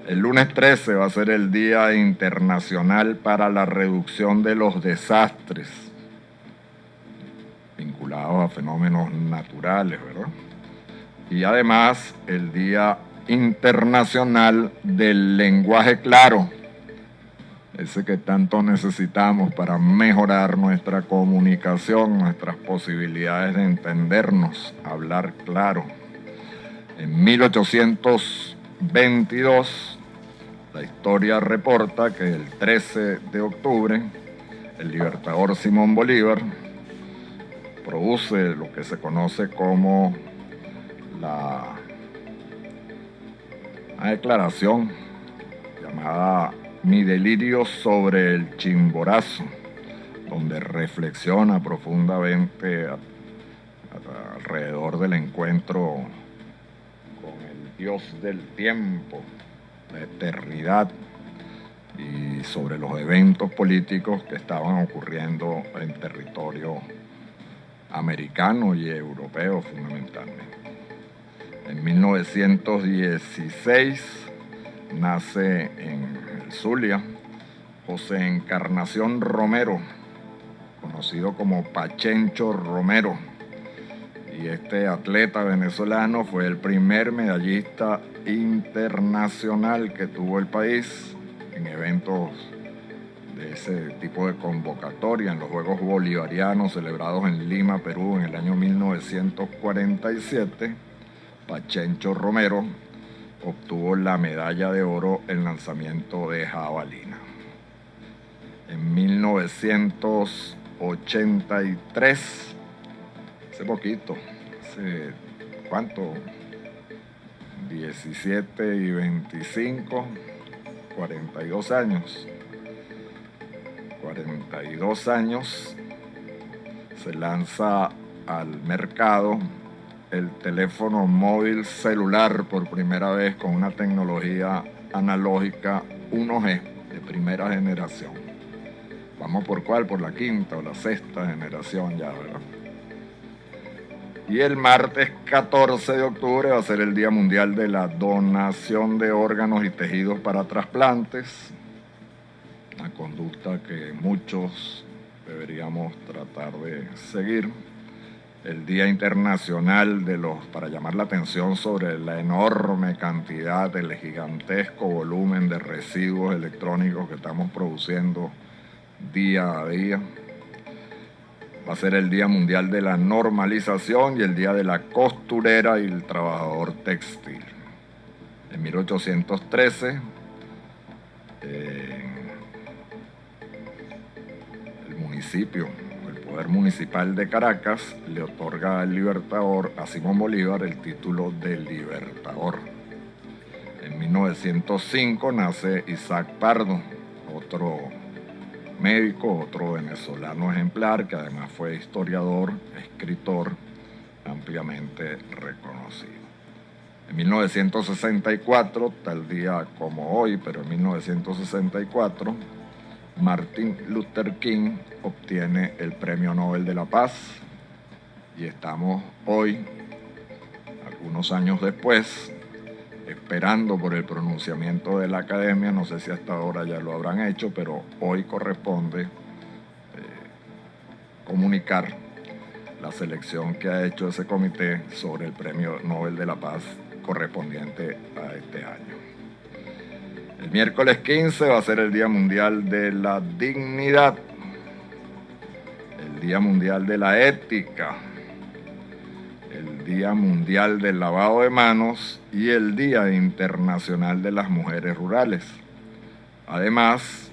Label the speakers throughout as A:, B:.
A: El lunes 13 va a ser el Día Internacional para la Reducción de los Desastres vinculados a fenómenos naturales, ¿verdad? Y además el Día Internacional del Lenguaje Claro, ese que tanto necesitamos para mejorar nuestra comunicación, nuestras posibilidades de entendernos, hablar claro. En 1822, la historia reporta que el 13 de octubre, el libertador Simón Bolívar produce lo que se conoce como una declaración llamada Mi delirio sobre el Chimborazo, donde reflexiona profundamente alrededor del encuentro con el Dios del tiempo, la eternidad, y sobre los eventos políticos que estaban ocurriendo en territorio americano y europeo fundamentalmente. En 1916 nace en el Zulia José Encarnación Romero, conocido como Pachencho Romero, y este atleta venezolano fue el primer medallista internacional que tuvo el país en eventos de ese tipo de convocatoria, en los Juegos Bolivarianos celebrados en Lima, Perú, en el año 1947. Pachencho Romero obtuvo la medalla de oro en lanzamiento de jabalina. En 1983, hace poquito, ¿cuánto? 17 y 25, 42 años. 42 años se lanza al mercado el teléfono móvil celular por primera vez con una tecnología analógica 1G de primera generación. ¿Vamos por cuál? Por la quinta o la sexta generación ya, ¿verdad? Y el martes 14 de octubre va a ser el Día Mundial de la Donación de Órganos y Tejidos para Trasplantes, una conducta que muchos deberíamos tratar de seguir. El Día Internacional para llamar la atención sobre la enorme cantidad, el gigantesco volumen de residuos electrónicos que estamos produciendo día a día. Va a ser el Día Mundial de la Normalización y el Día de la Costurera y el Trabajador Textil. En 1813, el Poder Municipal de Caracas le otorga al libertador, a Simón Bolívar, el título de libertador. En 1905 nace Isaac Pardo, otro médico, otro venezolano ejemplar, que además fue historiador, escritor, ampliamente reconocido. En 1964, tal día como hoy, pero en 1964, Martin Luther King obtiene el Premio Nobel de la Paz y estamos hoy, algunos años después, esperando por el pronunciamiento de la Academia. No sé si hasta ahora ya lo habrán hecho, pero hoy corresponde comunicar la selección que ha hecho ese comité sobre el Premio Nobel de la Paz correspondiente a este año. El miércoles 15 va a ser el Día Mundial de la Dignidad, el Día Mundial de la Ética, el Día Mundial del Lavado de Manos y el Día Internacional de las Mujeres Rurales. Además,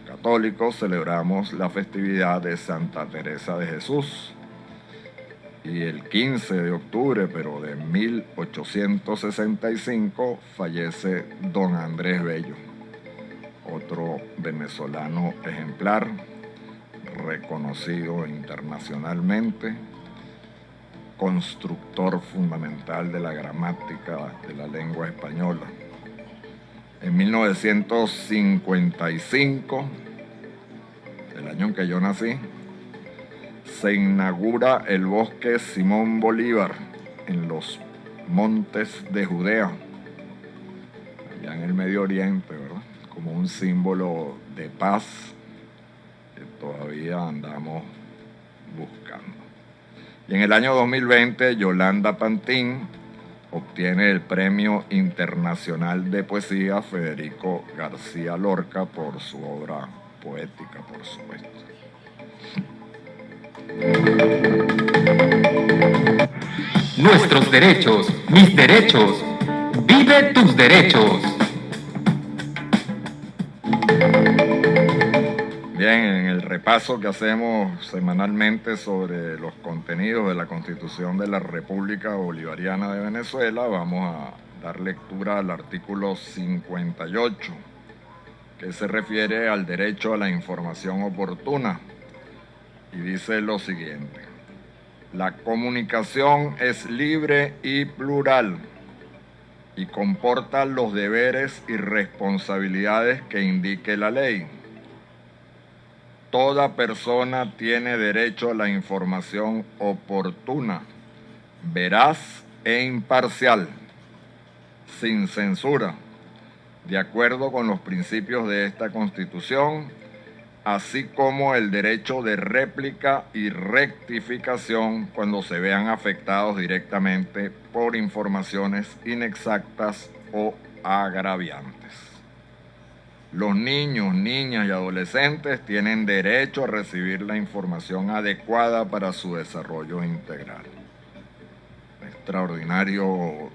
A: católicos celebramos la festividad de Santa Teresa de Jesús. Y el 15 de octubre, pero de 1865, fallece don Andrés Bello, otro venezolano ejemplar, reconocido internacionalmente, constructor fundamental de la gramática de la lengua española. En 1955, el año en que yo nací, se inaugura el Bosque Simón Bolívar en los Montes de Judea, allá en el Medio Oriente, ¿verdad? Como un símbolo de paz que todavía andamos buscando. Y en el año 2020, Yolanda Pantín obtiene el Premio Internacional de Poesía Federico García Lorca por su obra poética, por supuesto.
B: Nuestros derechos, mis derechos. Vive tus derechos.
A: Bien, en el repaso que hacemos semanalmente sobre los contenidos de la Constitución de la República Bolivariana de Venezuela, vamos a dar lectura al artículo 58, que se refiere al derecho a la información oportuna, y dice lo siguiente: la comunicación es libre y plural y comporta los deberes y responsabilidades que indique la ley. Toda persona tiene derecho a la información oportuna, veraz e imparcial, sin censura, de acuerdo con los principios de esta Constitución, así como el derecho de réplica y rectificación cuando se vean afectados directamente por informaciones inexactas o agraviantes. Los niños, niñas y adolescentes tienen derecho a recibir la información adecuada para su desarrollo integral. Extraordinario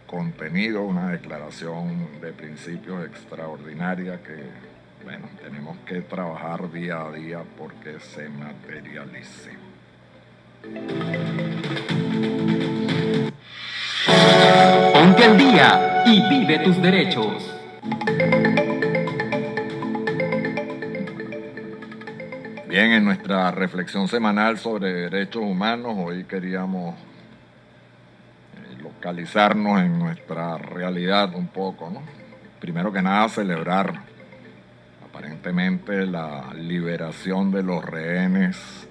A: contenido, una declaración de principios extraordinaria que, bueno, tenemos que trabajar día a día porque se materialice.
B: Ponte al día y vive tus derechos.
A: Bien, en nuestra reflexión semanal sobre derechos humanos, hoy queríamos localizarnos en nuestra realidad un poco, ¿no? Primero que nada, celebrar aparentemente la liberación de los rehenes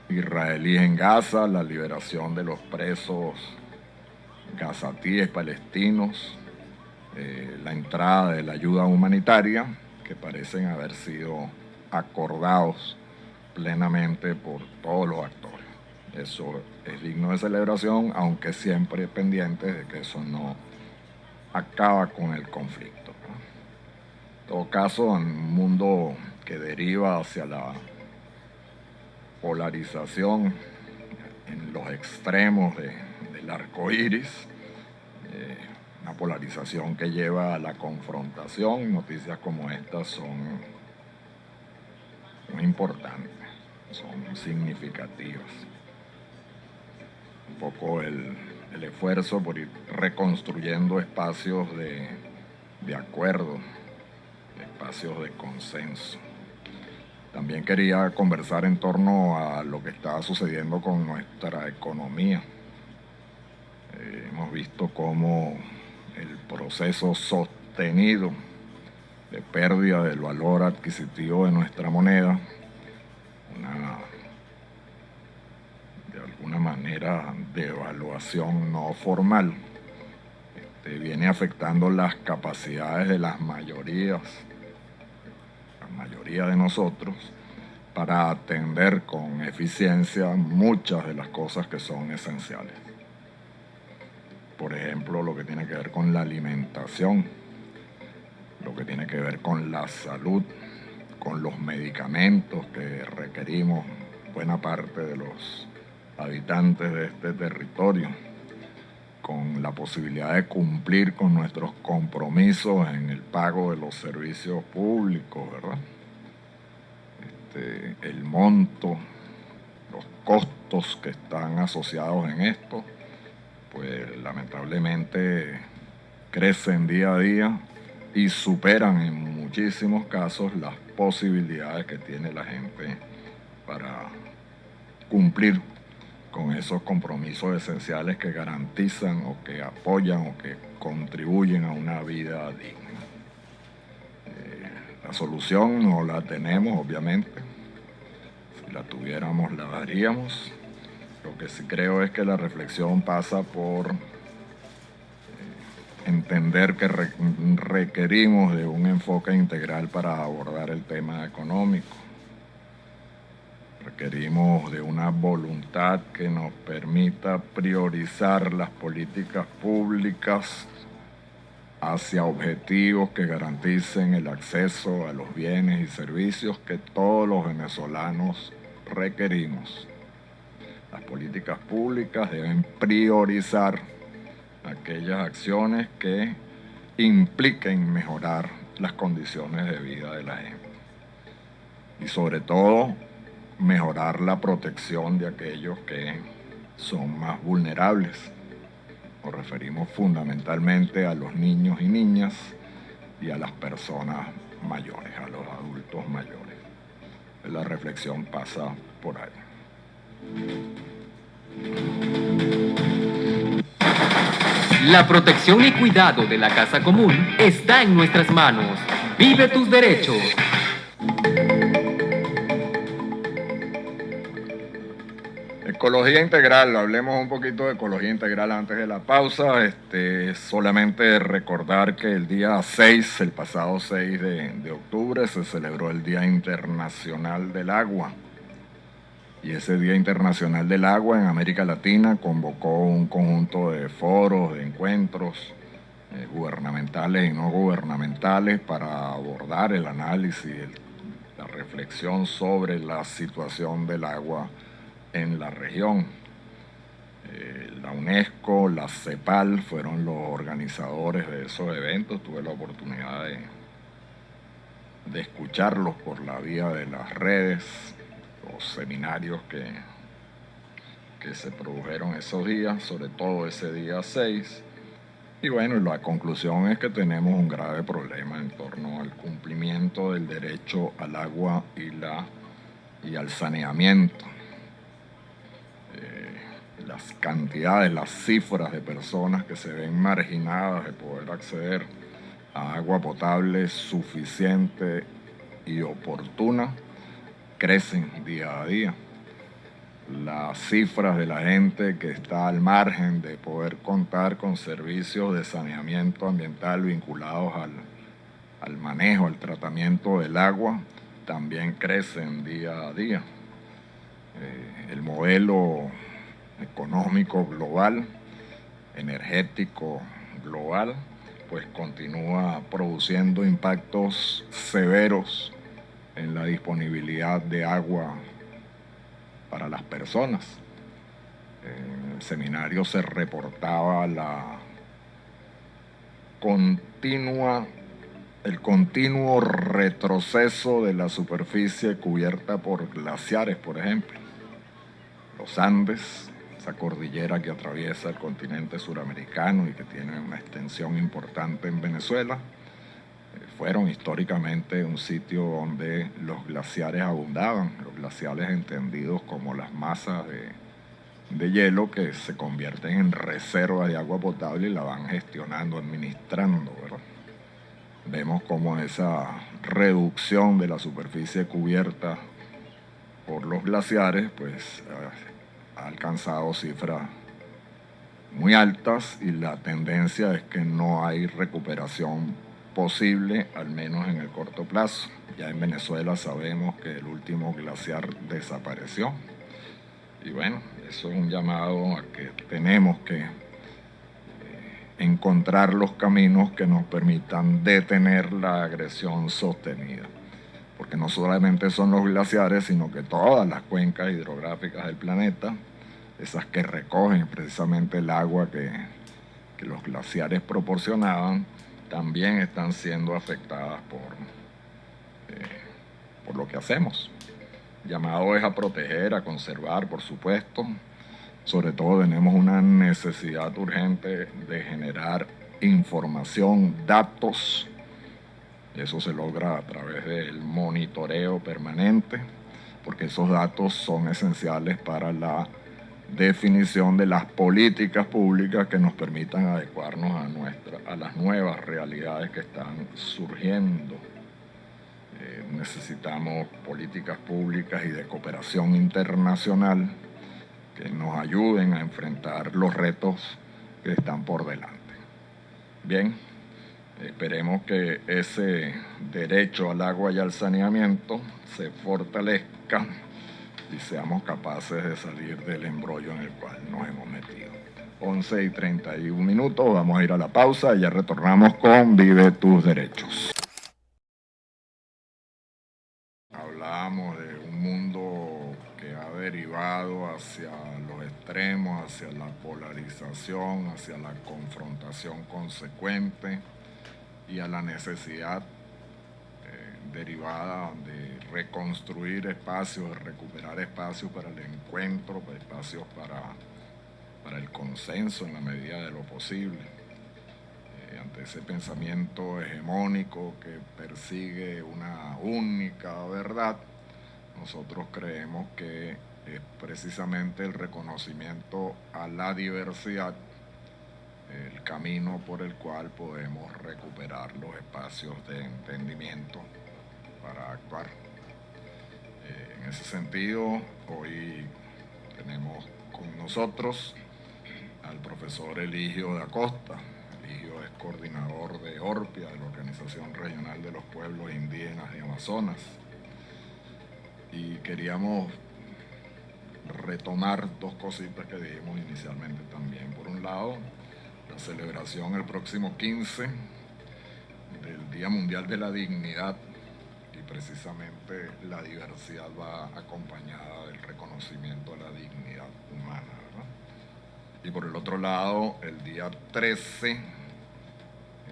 A: israelíes en Gaza, la liberación de los presos gazatíes palestinos, la entrada de la ayuda humanitaria, que parecen haber sido acordados plenamente por todos los actores. Eso es digno de celebración, aunque siempre pendiente de que eso no acaba con el conflicto, ¿no? En todo caso, en un mundo que deriva hacia la polarización en los extremos del arco iris, una polarización que lleva a la confrontación, noticias como estas son importantes, son significativas. Un poco el esfuerzo por ir reconstruyendo espacios de acuerdo, espacios de consenso. También quería conversar en torno a lo que está sucediendo con nuestra economía. Hemos visto cómo el proceso sostenido de pérdida del valor adquisitivo de nuestra moneda, de alguna manera devaluación no formal, viene afectando las capacidades de la mayoría de nosotros para atender con eficiencia muchas de las cosas que son esenciales. Por ejemplo, lo que tiene que ver con la alimentación, lo que tiene que ver con la salud, con los medicamentos que requerimos buena parte de los habitantes de este territorio, con la posibilidad de cumplir con nuestros compromisos en el pago de los servicios públicos, ¿verdad? El monto, los costos que están asociados en esto, pues lamentablemente crecen día a día y superan en muchísimos casos las posibilidades que tiene la gente para cumplir con esos compromisos esenciales que garantizan o que apoyan o que contribuyen a una vida digna. La solución no la tenemos, obviamente. Si la tuviéramos, la daríamos. Lo que sí creo es que la reflexión pasa por entender que requerimos de un enfoque integral para abordar el tema económico. Requerimos de una voluntad que nos permita priorizar las políticas públicas hacia objetivos que garanticen el acceso a los bienes y servicios que todos los venezolanos requerimos. Las políticas públicas deben priorizar aquellas acciones que impliquen mejorar las condiciones de vida de la gente. Y sobre todo, mejorar la protección de aquellos que son más vulnerables. Nos referimos fundamentalmente a los niños y niñas y a las personas mayores, a los adultos mayores. La reflexión pasa por ahí.
B: La protección y cuidado de la casa común está en nuestras manos. Vive tus derechos.
A: Ecología integral, hablemos un poquito de ecología integral antes de la pausa. Solamente recordar que el día 6, el pasado 6 de octubre, se celebró el Día Internacional del Agua. Y ese Día Internacional del Agua en América Latina convocó un conjunto de foros, de encuentros gubernamentales y no gubernamentales para abordar el análisis, la reflexión sobre la situación del agua en la región. La UNESCO, la CEPAL fueron los organizadores de esos eventos. Tuve la oportunidad de escucharlos por la vía de las redes, los seminarios que se produjeron esos días, sobre todo ese día 6. Y bueno, la conclusión es que tenemos un grave problema en torno al cumplimiento del derecho al agua y al saneamiento. Las cantidades, las cifras de personas que se ven marginadas de poder acceder a agua potable suficiente y oportuna crecen día a día. Las cifras de la gente que está al margen de poder contar con servicios de saneamiento ambiental vinculados al manejo, al tratamiento del agua, también crecen día a día. El modelo económico global, energético global, pues continúa produciendo impactos severos en la disponibilidad de agua para las personas. En el seminario se reportaba el continuo retroceso de la superficie cubierta por glaciares, por ejemplo. Los Andes, esa cordillera que atraviesa el continente suramericano y que tiene una extensión importante en Venezuela, fueron históricamente un sitio donde los glaciares abundaban, los glaciares entendidos como las masas de hielo que se convierten en reservas de agua potable y la van gestionando, administrando, ¿verdad? Vemos como esa reducción de la superficie cubierta por los glaciares, pues ha alcanzado cifras muy altas y la tendencia es que no hay recuperación posible, al menos en el corto plazo. Ya en Venezuela sabemos que el último glaciar desapareció. Y bueno, eso es un llamado a que tenemos que encontrar los caminos que nos permitan detener la agresión sostenida. Porque no solamente son los glaciares, sino que todas las cuencas hidrográficas del planeta, esas que recogen precisamente el agua que los glaciares proporcionaban, también están siendo afectadas por lo que hacemos. Llamado es a proteger, a conservar, por supuesto. Sobre todo tenemos una necesidad urgente de generar información, datos. Eso se logra a través del monitoreo permanente, porque esos datos son esenciales para la definición de las políticas públicas que nos permitan adecuarnos a las nuevas realidades que están surgiendo. Necesitamos políticas públicas y de cooperación internacional que nos ayuden a enfrentar los retos que están por delante. Bien, esperemos que ese derecho al agua y al saneamiento se fortalezca y seamos capaces de salir del embrollo en el cual nos hemos metido. 11:31, vamos a ir a la pausa y ya retornamos con Vive tus Derechos. Hablábamos de un mundo que ha derivado hacia los extremos, hacia la polarización, hacia la confrontación consecuente y a la necesidad derivada de reconstruir espacios, de recuperar espacios para el encuentro, espacios para el consenso en la medida de lo posible. Ante ese pensamiento hegemónico que persigue una única verdad, nosotros creemos que es precisamente el reconocimiento a la diversidad el camino por el cual podemos recuperar los espacios de entendimiento para actuar. En ese sentido, hoy tenemos con nosotros al profesor Eligio da Costa. Eligio es coordinador de ORPIA, de la Organización Regional de los Pueblos Indígenas de Amazonas. Y queríamos retomar dos cositas que dijimos inicialmente también. Por un lado, la celebración el próximo 15 del Día Mundial de la Dignidad, y precisamente la diversidad va acompañada del reconocimiento de la dignidad humana, ¿verdad? Y por el otro lado, el día 13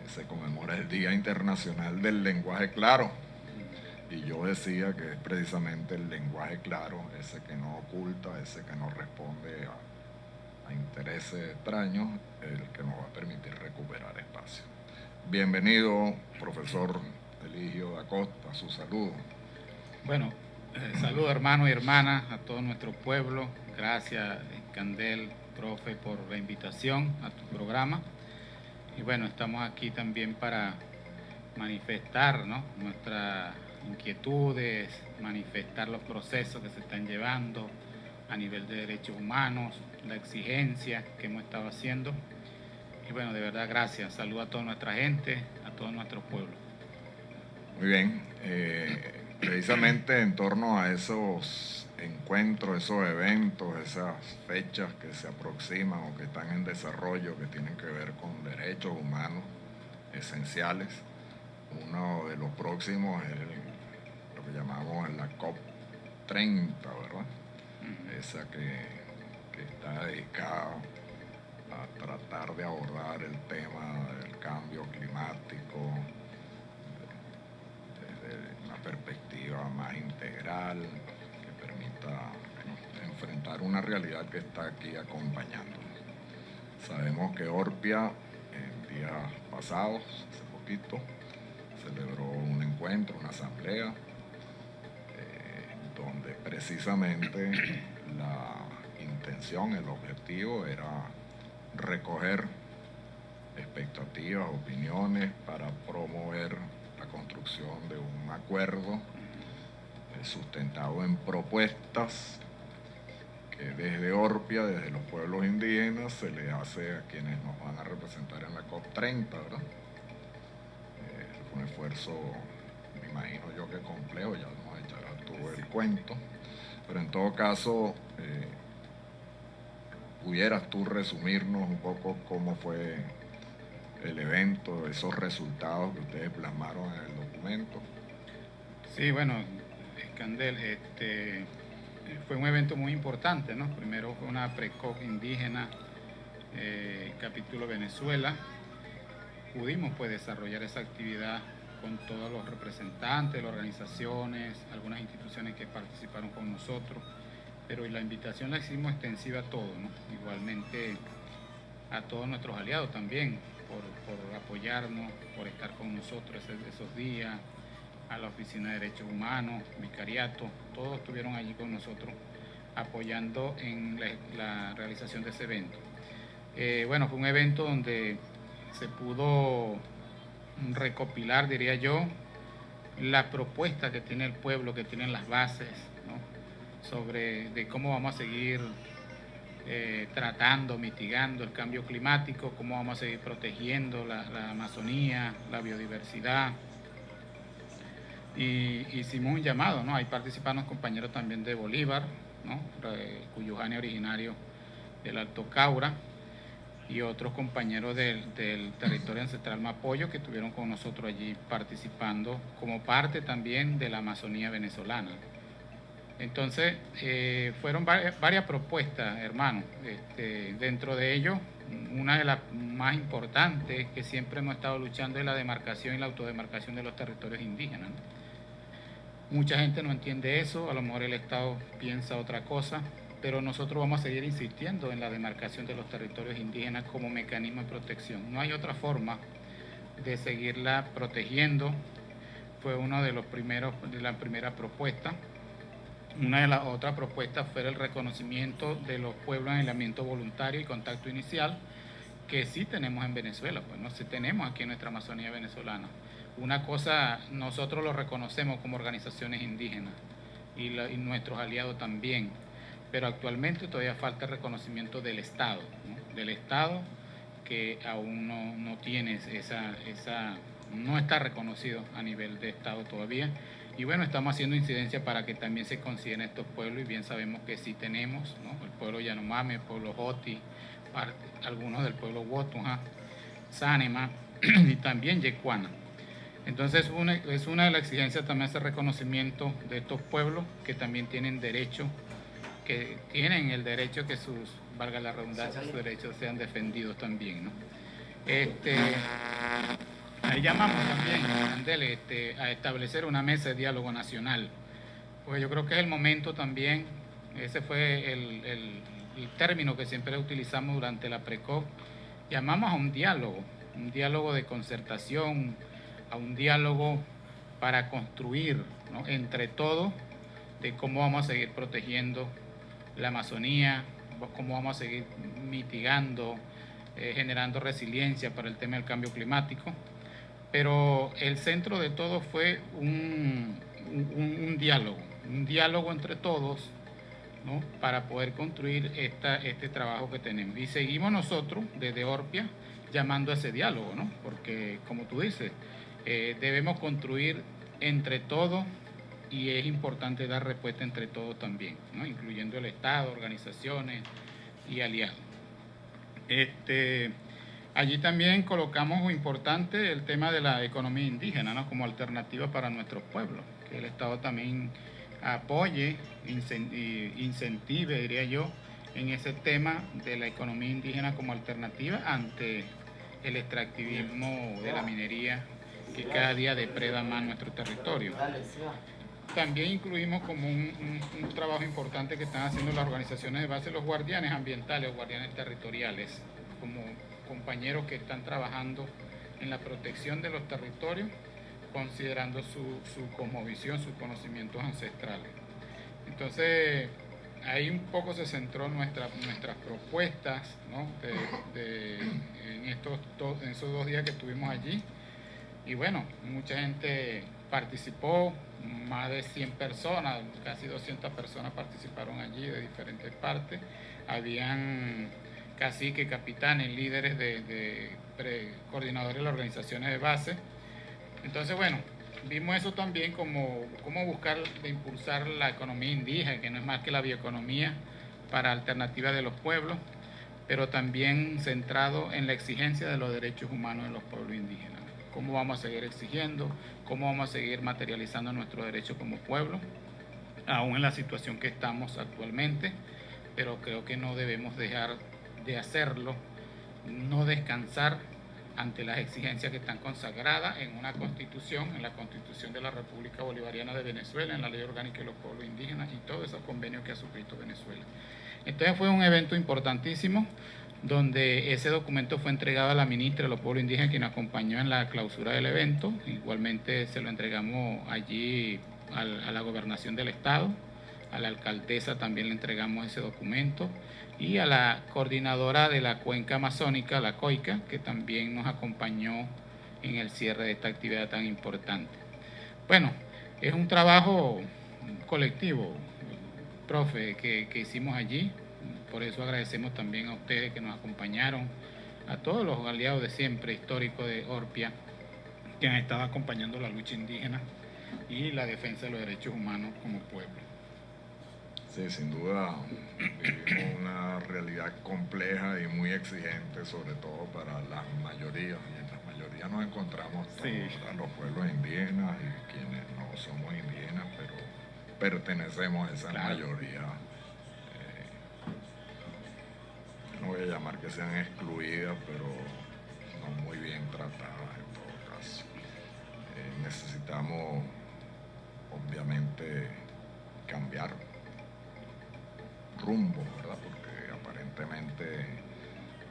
A: se conmemora el Día Internacional del Lenguaje Claro. Y yo decía que es precisamente el lenguaje claro, ese que no oculta, ese que no responde a intereses extraños, el que nos va a permitir recuperar espacio. Bienvenido, profesor Eligio da Costa, su saludo.
C: Bueno, saludo hermanos y hermanas a todo nuestro pueblo. Gracias, Candel, profe, por la invitación a tu programa. Y bueno, estamos aquí también para manifestar, ¿no?, nuestras inquietudes, manifestar los procesos que se están llevando a nivel de derechos humanos, la exigencia que hemos estado haciendo. Y bueno, de verdad, gracias. Saludo a toda nuestra gente, a todo nuestro pueblo.
A: Muy bien. Precisamente en torno a esos encuentros, esos eventos, esas fechas que se aproximan o que están en desarrollo, que tienen que ver con derechos humanos esenciales, uno de los próximos es lo que llamamos la COP30, ¿verdad? Esa que está dedicada a tratar de abordar el tema del cambio climático desde una perspectiva más integral que permita enfrentar una realidad que está aquí acompañándonos. Sabemos que ORPIA en días pasados, hace poquito, celebró un encuentro, una asamblea, donde precisamente la intención, el objetivo era recoger expectativas, opiniones para promover la construcción de un acuerdo sustentado en propuestas que desde ORPIA, desde los pueblos indígenas, se le hace a quienes nos van a representar en la COP30, ¿verdad? Fue un esfuerzo, me imagino yo que complejo, ya nos echarás tú el cuento, pero en todo caso, ¿pudieras tú resumirnos un poco cómo fue el evento, esos resultados que ustedes plasmaron en el documento?
C: Sí, bueno, Candel, fue un evento muy importante, ¿no? Primero fue una pre-COP indígena, capítulo Venezuela. Pudimos pues desarrollar esa actividad con todos los representantes, las organizaciones, algunas instituciones que participaron con nosotros, pero la invitación la hicimos extensiva a todos, ¿no? Igualmente a todos nuestros aliados también, por apoyarnos, por estar con nosotros esos días, a la Oficina de Derechos Humanos, Vicariato, todos estuvieron allí con nosotros apoyando en la realización de ese evento. Bueno, fue un evento donde se pudo recopilar, diría yo, la propuesta que tiene el pueblo, que tienen las bases, ¿no?, sobre de cómo vamos a seguir tratando, mitigando el cambio climático, cómo vamos a seguir protegiendo la Amazonía, la biodiversidad. Y hicimos un llamado, ¿no? Ahí participaron compañeros también de Bolívar, ¿no? Cuyujani originario del Alto Caura, y otros compañeros del territorio ancestral Mapoyo que estuvieron con nosotros allí participando como parte también de la Amazonía venezolana. Entonces, fueron varias propuestas, hermano. Dentro de ello, una de las más importantes que siempre hemos estado luchando es la demarcación y la autodemarcación de los territorios indígenas, ¿no? Mucha gente no entiende eso, a lo mejor el Estado piensa otra cosa, pero nosotros vamos a seguir insistiendo en la demarcación de los territorios indígenas como mecanismo de protección. No hay otra forma de seguirla protegiendo. Fue uno de los primeros, de la primera propuesta. Una de las otras propuestas fue el reconocimiento de los pueblos en aislamiento voluntario y contacto inicial, que sí tenemos en Venezuela, pues no sí tenemos aquí en nuestra Amazonía venezolana. Una cosa, nosotros lo reconocemos como organizaciones indígenas y nuestros aliados también, pero actualmente todavía falta el reconocimiento del Estado, ¿no? Del Estado, que aún no tiene no está reconocido a nivel de Estado todavía. Y bueno, estamos haciendo incidencia para que también se consideren estos pueblos, y bien sabemos que sí tenemos, ¿no? El pueblo Yanomami, el pueblo Joti, algunos del pueblo Wotunja, Sanema y también Yecuana. Entonces es una de las exigencias también ese reconocimiento de estos pueblos que también tienen derecho, que tienen el derecho que sus, valga la redundancia, sus derechos sean defendidos también, ¿no? Ahí llamamos también, Andel, a establecer una mesa de diálogo nacional, porque yo creo que es el momento también, ese fue el término que siempre utilizamos durante la PRECOP, llamamos a un diálogo de concertación, a un diálogo para construir, ¿no? Entre todos, de cómo vamos a seguir protegiendo la Amazonía, cómo vamos a seguir mitigando, generando resiliencia para el tema del cambio climático. Pero el centro de todo fue un diálogo entre todos, ¿no? Para poder construir este trabajo que tenemos. Y seguimos nosotros desde Orpia llamando a ese diálogo, ¿no? Porque, como tú dices, debemos construir entre todos, y es importante dar respuesta entre todos también, ¿no? Incluyendo el Estado, organizaciones y aliados. Allí también colocamos importante el tema de la economía indígena, ¿no? Como alternativa para nuestros pueblos, que el Estado también apoye, incentive, diría yo, en ese tema de la economía indígena como alternativa ante el extractivismo de la minería que cada día depreda más nuestro territorio. También incluimos como un trabajo importante que están haciendo las organizaciones de base, los guardianes ambientales o guardianes territoriales, como compañeros que están trabajando en la protección de los territorios, considerando su cosmovisión, sus conocimientos ancestrales. Entonces, ahí un poco se centró nuestras propuestas, ¿no? En esos 2 días que estuvimos allí. Y bueno, mucha gente participó, más de 100 personas, casi 200 personas participaron allí de diferentes partes. Habían caciques, capitanes, líderes coordinadores de las organizaciones de base. Entonces, bueno, vimos eso también como buscar de impulsar la economía indígena, que no es más que la bioeconomía para alternativa de los pueblos, pero también centrado en la exigencia de los derechos humanos de los pueblos indígenas. Cómo vamos a seguir exigiendo, cómo vamos a seguir materializando nuestros derechos como pueblo, aún en la situación que estamos actualmente, pero creo que no debemos dejar de hacerlo, no descansar ante las exigencias que están consagradas en una constitución, en la Constitución de la República Bolivariana de Venezuela, en la Ley Orgánica de los Pueblos Indígenas y todos esos convenios que ha suscrito Venezuela. Entonces fue un evento importantísimo, donde ese documento fue entregado a la ministra de los Pueblos Indígenas, quien acompañó en la clausura del evento. Igualmente se lo entregamos allí a la gobernación del Estado, a la alcaldesa también le entregamos ese documento, y a la coordinadora de la Cuenca Amazónica, la COICA, que también nos acompañó en el cierre de esta actividad tan importante. Bueno, es un trabajo colectivo, profe, que hicimos allí, por eso agradecemos también a ustedes que nos acompañaron, a todos los aliados de siempre históricos de Orpia, que han estado acompañando la lucha indígena y la defensa de los derechos humanos como pueblo.
A: Sí, sin duda vivimos una realidad compleja y muy exigente, sobre todo para las mayorías, y en las mayorías nos encontramos todos,
C: Sí.
A: los pueblos indígenas y quienes no somos indígenas, pero pertenecemos a esa
C: Claro.
A: mayoría. No voy a llamar que sean excluidas, pero no muy bien tratadas en todo caso. Necesitamos, obviamente, cambiar rumbo, ¿verdad? Porque aparentemente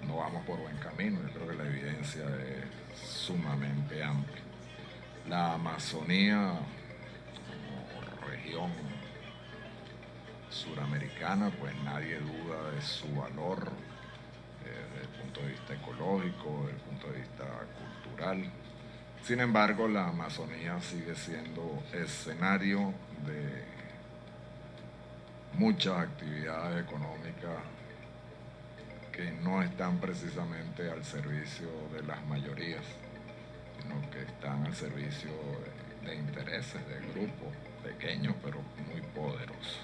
A: no vamos por buen camino. Yo creo que la evidencia es sumamente amplia. La Amazonía como región suramericana, pues nadie duda de su valor desde el punto de vista ecológico, desde el punto de vista cultural. Sin embargo, la Amazonía sigue siendo escenario de muchas actividades económicas que no están precisamente al servicio de las mayorías, sino que están al servicio de intereses de grupos pequeños pero muy poderosos.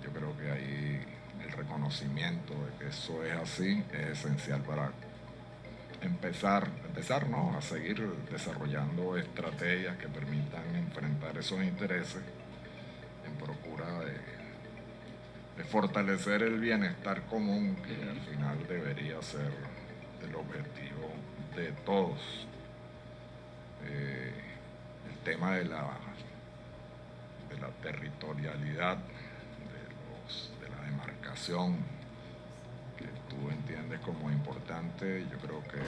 A: Yo creo que ahí el reconocimiento de que eso es así es esencial para empezar no, a seguir desarrollando estrategias que permitan enfrentar esos intereses en procura de fortalecer el bienestar común, que al final debería ser el objetivo de todos. El tema de la territorialidad, de la demarcación, que tú entiendes como importante, yo creo que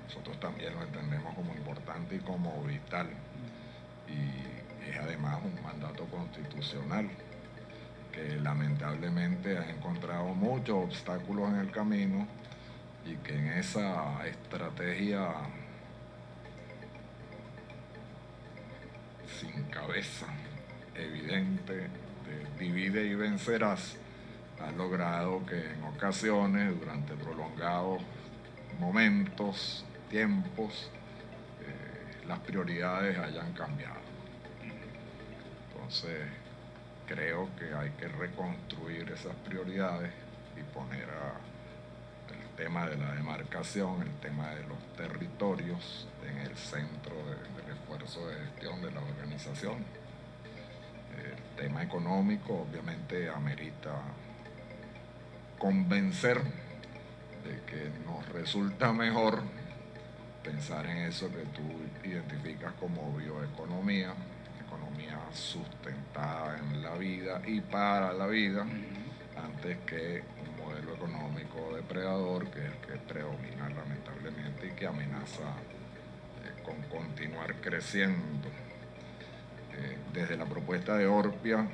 A: nosotros también lo entendemos como importante y como vital. Y es además un mandato constitucional que lamentablemente ha encontrado muchos obstáculos en el camino y que en esa estrategia sin cabeza evidente de divide y vencerás, ha logrado que en ocasiones, durante prolongados momentos, tiempos, las prioridades hayan cambiado. Entonces, creo que hay que reconstruir esas prioridades y poner el tema de la demarcación, el tema de los territorios en el centro del esfuerzo de gestión de la organización. El tema económico obviamente amerita convencer de que nos resulta mejor pensar en eso que tú identificas como bioeconomía, economía sustentada en la vida y para la vida, antes que un modelo económico depredador, que es el que predomina lamentablemente y que amenaza con continuar creciendo. Desde la propuesta de Orpia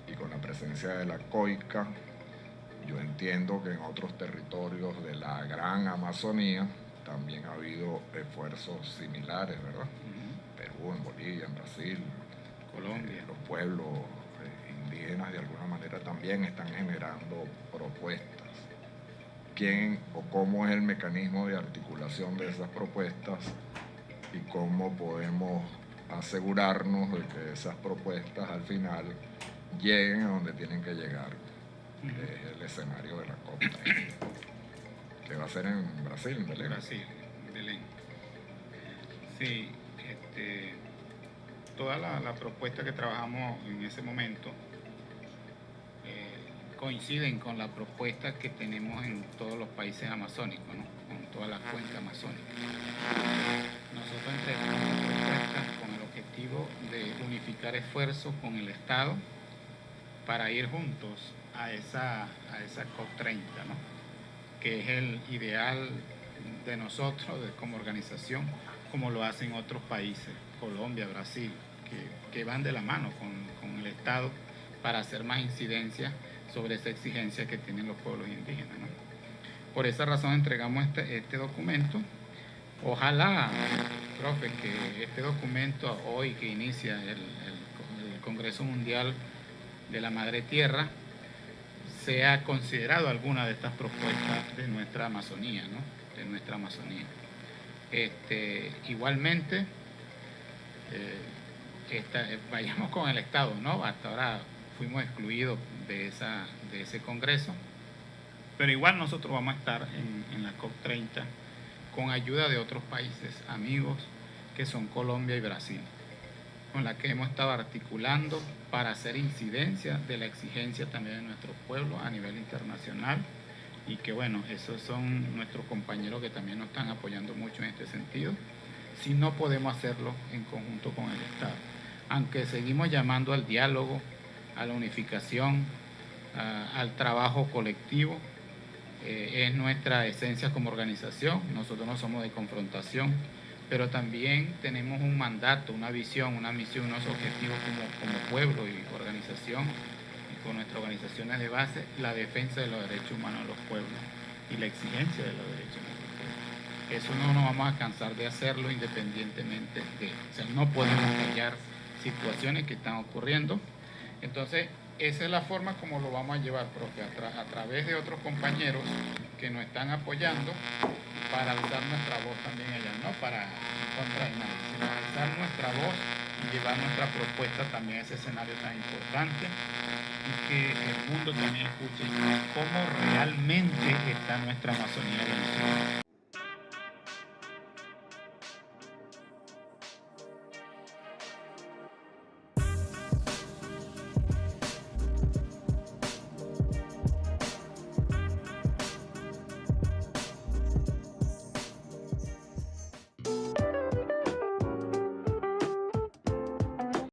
A: y con la presencia de la COICA, yo entiendo que en otros territorios de la gran Amazonía también ha habido esfuerzos similares, ¿verdad? Perú, en Bolivia, en Brasil,
C: Colombia.
A: Los pueblos indígenas de alguna manera también están generando propuestas. ¿Quién o cómo es el mecanismo de articulación de esas propuestas y cómo podemos asegurarnos de que esas propuestas al final lleguen a donde tienen que llegar? Es el escenario de la COP30, que va a ser en Brasil, en Belén.
C: Brasil, Belén. Sí, toda la propuesta que trabajamos en ese momento coinciden con la propuesta que tenemos en todos los países amazónicos, ¿no? Con toda la cuenca amazónica. Nosotros entregamos una propuesta con el objetivo de unificar esfuerzos con el Estado para ir juntos a esa COP30, ¿no? Que es el ideal de nosotros como organización, como lo hacen otros países, Colombia, Brasil, que van de la mano con el Estado para hacer más incidencia sobre esa exigencia que tienen los pueblos indígenas, ¿no? Por esa razón entregamos este documento. Ojalá, profe, que este documento hoy que inicia el Congreso Mundial de la Madre Tierra sea considerado alguna de estas propuestas de nuestra Amazonía, ¿no? De nuestra Amazonía. Igualmente, vayamos con el Estado, ¿no? Hasta ahora fuimos excluidos de ese congreso, pero igual nosotros vamos a estar en la COP30 con ayuda de otros países amigos que son Colombia y Brasil, con la que hemos estado articulando para hacer incidencia de la exigencia también de nuestro pueblo a nivel internacional, y que bueno, esos son nuestros compañeros que también nos están apoyando mucho en este sentido, si no podemos hacerlo en conjunto con el Estado. Aunque seguimos llamando al diálogo, a la unificación, al trabajo colectivo, es nuestra esencia como organización. Nosotros no somos de confrontación, pero también tenemos un mandato, una visión, una misión, unos objetivos como pueblo y organización, y con nuestras organizaciones de base, la defensa de los derechos humanos de los pueblos y la exigencia de los derechos de los pueblos. Eso no nos vamos a cansar de hacerlo independientemente de, o sea, no podemos callar situaciones que están ocurriendo. Entonces, esa es la forma como lo vamos a llevar, profe, a través de otros compañeros que nos están apoyando para alzar nuestra voz también allá, no para en contra de nadie, sino alzar nuestra voz y llevar nuestra propuesta también a ese escenario tan importante, y que el mundo también escuche cómo realmente está nuestra Amazonía venezolana.